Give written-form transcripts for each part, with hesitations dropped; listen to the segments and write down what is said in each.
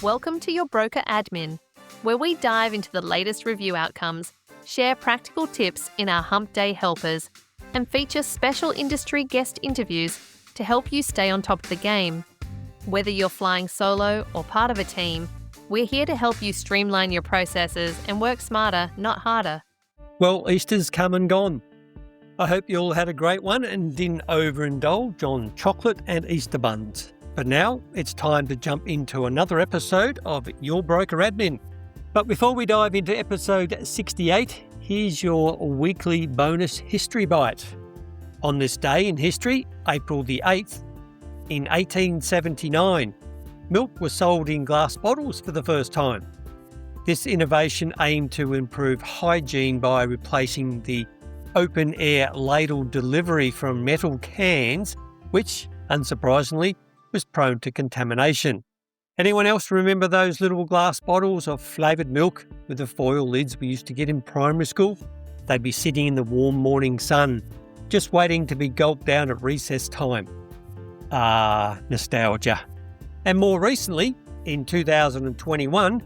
Welcome to your broker admin, where we dive into the latest review outcomes, share practical tips in our Humpday Helpers, and feature special industry guest interviews to help you stay on top of the game. Whether you're flying solo or part of a team, we're here to help you streamline your processes and work smarter, not harder. Well, Easter's come and gone. I hope you all had a great one and didn't overindulge on chocolate and Easter buns. But now it's time to jump into another episode of Your Broker Admin. But before we dive into episode 68, here's your weekly bonus history bite. On this day in history, April the 8th, in 1879, milk was sold in glass bottles for the first time. This innovation aimed to improve hygiene by replacing the open-air ladle delivery from metal cans, which, unsurprisingly, was prone to contamination. Anyone else remember those little glass bottles of flavoured milk with the foil lids we used to get in primary school? They'd be sitting in the warm morning sun, just waiting to be gulped down at recess time. Nostalgia. And more recently, in 2021,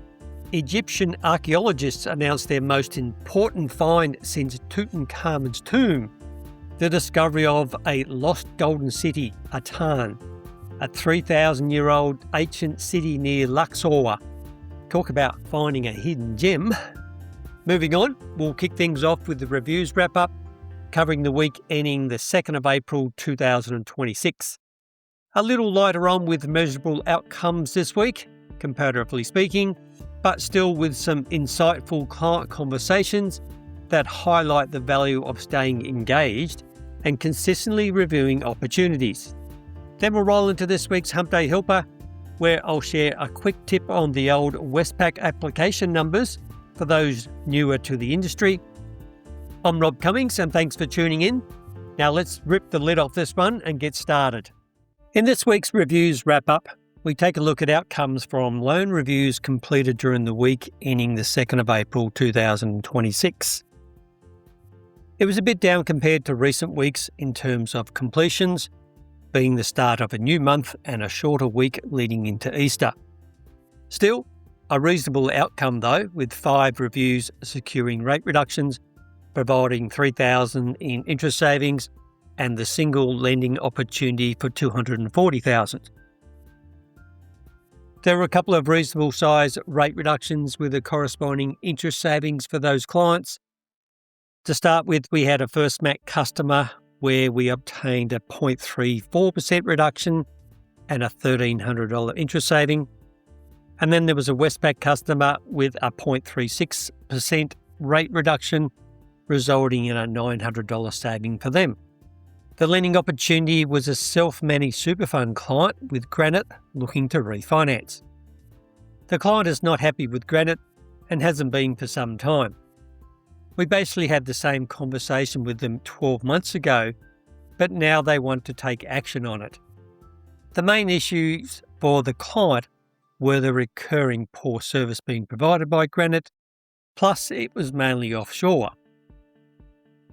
Egyptian archaeologists announced their most important find since Tutankhamun's tomb, the discovery of a lost golden city, Atan, a 3,000-year-old ancient city near Luxor. Talk about finding a hidden gem. Moving on, we'll kick things off with the reviews wrap-up, covering the week ending the 2nd of April 2026. A little lighter on with measurable outcomes this week, comparatively speaking, but still with some insightful client conversations that highlight the value of staying engaged and consistently reviewing opportunities. Then we'll roll into this week's Humpday Helper, where I'll share a quick tip on the old Westpac application numbers for those newer to the industry. I'm Rob Cummings, and thanks for tuning in. Now let's rip the lid off this one and get started. In this week's reviews wrap-up, we take a look at outcomes from loan reviews completed during the week ending the 2nd of April 2026. It was a bit down compared to recent weeks in terms of completions, being the start of a new month and a shorter week leading into Easter. Still, a reasonable outcome though, with 5 reviews securing rate reductions, providing $3,000 in interest savings, and the single lending opportunity for $240,000. There were a couple of reasonable size rate reductions with a corresponding interest savings for those clients. To start with, we had a First Mac customer where we obtained a 0.34% reduction and a $1,300 interest saving. And then there was a Westpac customer with a 0.36% rate reduction, resulting in a $900 saving for them. The lending opportunity was a self-managed super fund client with Granite looking to refinance. The client is not happy with Granite and hasn't been for some time. We basically had the same conversation with them 12 months ago, but now they want to take action on it. The main issues for the client were the recurring poor service being provided by Granite, plus it was mainly offshore.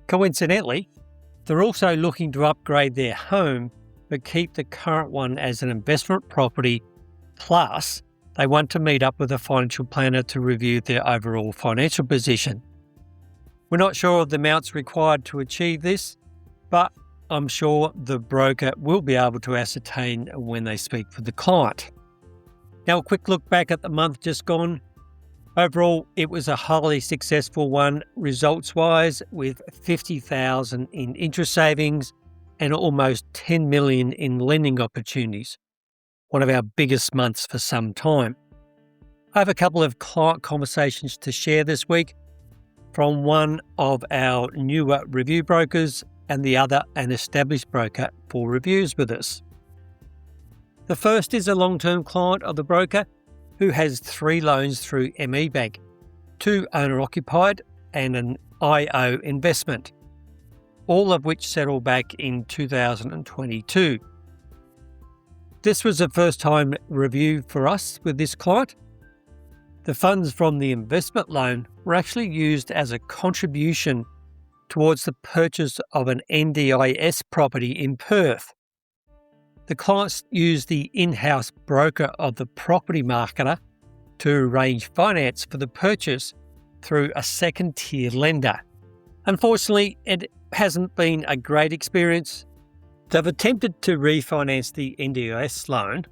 Coincidentally, they're also looking to upgrade their home, but keep the current one as an investment property, plus they want to meet up with a financial planner to review their overall financial position. We're not sure of the amounts required to achieve this, but I'm sure the broker will be able to ascertain when they speak with the client. Now, a quick look back at the month just gone. Overall, it was a highly successful one results-wise, with $50,000 in interest savings and almost $10 million in lending opportunities. One of our biggest months for some time. I have a couple of client conversations to share this week, from one of our newer review brokers and the other an established broker for reviews with us. The first is a long-term client of the broker who has 3 loans through ME Bank, 2 owner-occupied and an IO investment, all of which settled back in 2022. This was a first-time review for us with this client. The funds from the investment loan were actually used as a contribution towards the purchase of an NDIS property in Perth. The clients used the in-house broker of the property marketer to arrange finance for the purchase through a second-tier lender. Unfortunately, it hasn't been a great experience. They've attempted to refinance the NDIS loan,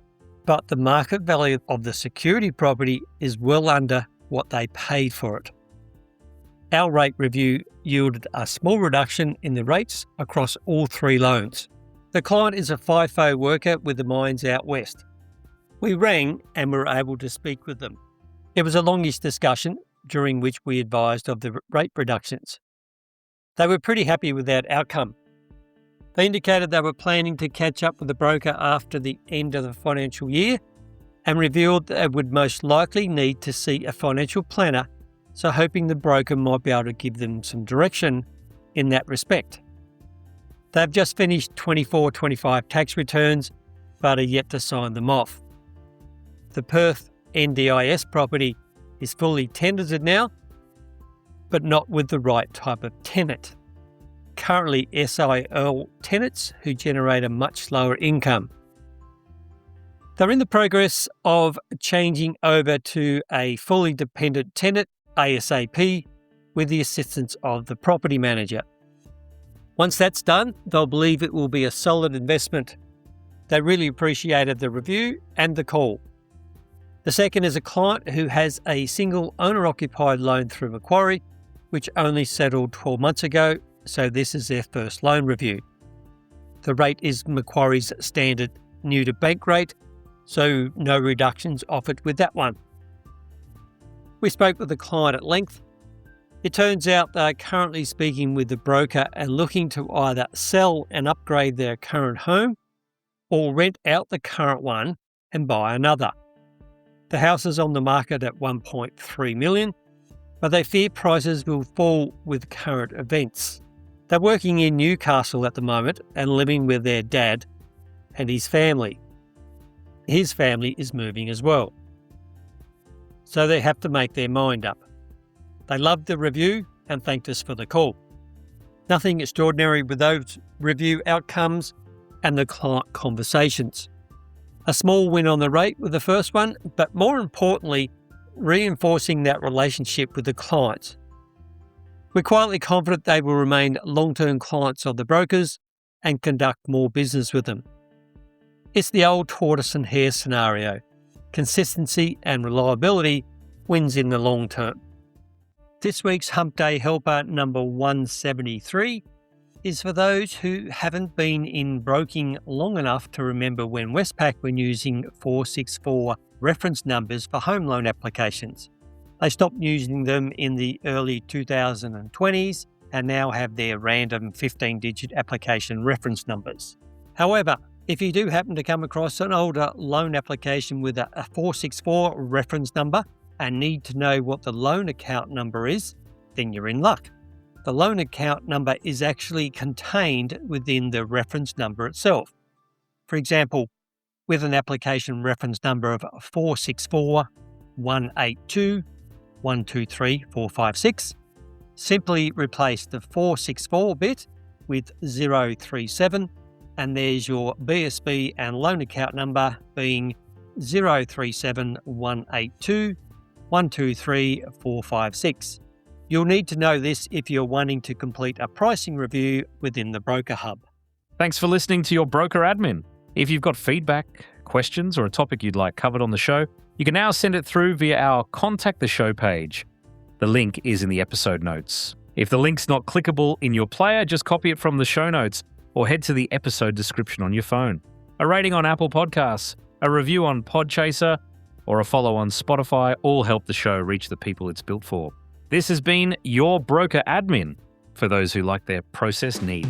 but the market value of the security property is well under what they paid for it. Our rate review yielded a small reduction in the rates across all 3 loans. The client is a FIFO worker with the mines out west. We rang and were able to speak with them. It was a longish discussion during which we advised of the rate reductions. They were pretty happy with that outcome. They indicated they were planning to catch up with the broker after the end of the financial year and revealed that they would most likely need to see a financial planner, so hoping the broker might be able to give them some direction in that respect. They've just finished 24-25 tax returns, but are yet to sign them off. The Perth NDIS property is fully tenanted now, but not with the right type of tenant. Currently SIL tenants who generate a much lower income. They're in the progress of changing over to a fully dependent tenant ASAP with the assistance of the property manager. Once that's done, they'll believe it will be a solid investment. They really appreciated the review and the call. The second is a client who has a single owner-occupied loan through Macquarie, which only settled 12 months ago, so this is their first loan review. The rate is Macquarie's standard new-to-bank rate, so no reductions offered with that one. We spoke with the client at length. It turns out they're currently speaking with the broker and looking to either sell and upgrade their current home or rent out the current one and buy another. The house is on the market at 1.3 million, but they fear prices will fall with current events. They're working in Newcastle at the moment and living with their dad and his family. His family is moving as well, so they have to make their mind up. They loved the review and thanked us for the call. Nothing extraordinary with those review outcomes and the client conversations. A small win on the rate with the first one, but more importantly, reinforcing that relationship with the clients. We're quietly confident they will remain long-term clients of the brokers and conduct more business with them. It's the old tortoise and hare scenario. Consistency and reliability wins in the long term. This week's Humpday Helper number 173 is for those who haven't been in broking long enough to remember when Westpac were using 464 reference numbers for home loan applications. They stopped using them in the early 2020s and now have their random 15-digit application reference numbers. However, if you do happen to come across an older loan application with a 464 reference number and need to know what the loan account number is, then you're in luck. The loan account number is actually contained within the reference number itself. For example, with an application reference number of 464 182 123 456, simply replace the 464 bit with 037, and there's your BSB and loan account number being 037 182 123 456. You'll need to know this if you're wanting to complete a pricing review within the Broker Hub. Thanks for listening to your Broker Admin. If you've got feedback, questions, or a topic you'd like covered on the show, you can now send it through via our Contact the Show page. The link is in the episode notes. If the link's not clickable in your player, just copy it from the show notes or head to the episode description on your phone. A rating on Apple Podcasts, a review on Podchaser, or a follow on Spotify all help the show reach the people it's built for. This has been your Broker Admin, for those who like their process neat.